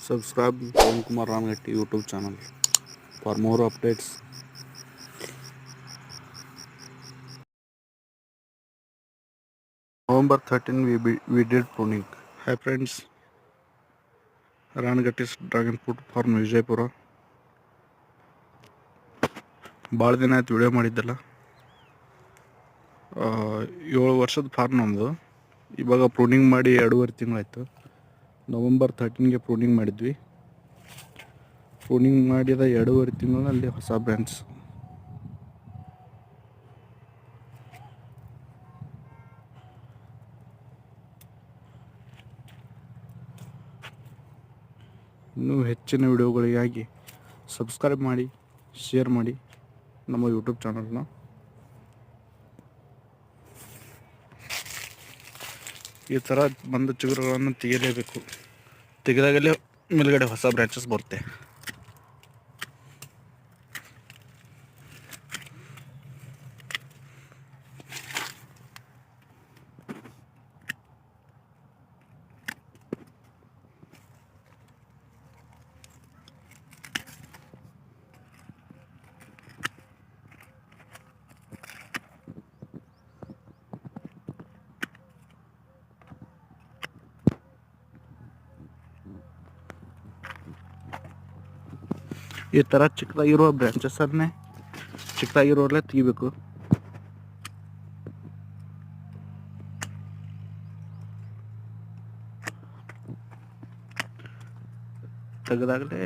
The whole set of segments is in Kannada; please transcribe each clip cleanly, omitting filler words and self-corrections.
Subscribe Pawan Kumar Ramgetti YouTube channel for more updates. November 13 we did pruning. Hi friends, Ramgetti's Dragon Fruit Farm Vijayapura. ಭಾಳ ದಿನ ಆಯ್ತು ವಿಡಿಯೋ ಮಾಡಿದ್ದಲ್ಲ. 7 ವರ್ಷದ ಫಾರ್ಮ್ ನಮ್ಮದು. ಇವಾಗ ಪ್ರೂನಿಂಗ್ ಮಾಡಿ 2.5 ತಿಂಗಳಾಯ್ತು. ನವೆಂಬರ್ 13ಗೆ ಪ್ರೂನಿಂಗ್ ಮಾಡಿದ್ವಿ. ಪ್ರೂನಿಂಗ್ ಮಾಡಿದ 2.5 ತಿಂಗಳಲ್ಲಿ ಹೊಸ ಬ್ರಾಂಚ್. ಇನ್ನೂ ಹೆಚ್ಚಿನ ವಿಡಿಯೋಗಳಿಗಾಗಿ ಸಬ್ಸ್ಕ್ರೈಬ್ ಮಾಡಿ, ಶೇರ್ ಮಾಡಿ ನಮ್ಮ ಯೂಟ್ಯೂಬ್ ಚಾನಲ್ನ. ಈ ಥರ ಬಂದ ಚಿಗುರುಗಳನ್ನು ತೆಗೆಯಲೇಬೇಕು. ತೆಗೆದಾಗಲೇ ಮೇಲ್ಗಡೆ ಹೊಸ ಬ್ರಾಂಚಸ್ ಬರುತ್ತೆ. ಈ ಥರ ಚಿಕ್ಕದಾಗಿರುವ ಬ್ರಾಂಚಸ್ಸನ್ನೇ ಚಿಕ್ಕದಾಗಿರೋಲ್ಲೇ ತೆಗಿಬೇಕು. ತೆಗೆದಾಗಲೇ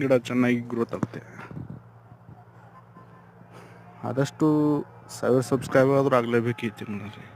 ಗಿಡ ಚೆನ್ನಾಗಿ ಗ್ರೋತ್ ಆಗುತ್ತೆ. ಆದಷ್ಟು 1000 ಸಬ್ಸ್ಕ್ರೈಬರ್ ಆದರೂ ಆಗಲೇಬೇಕು ಈ ತಿಂಗಳಲ್ಲಿ.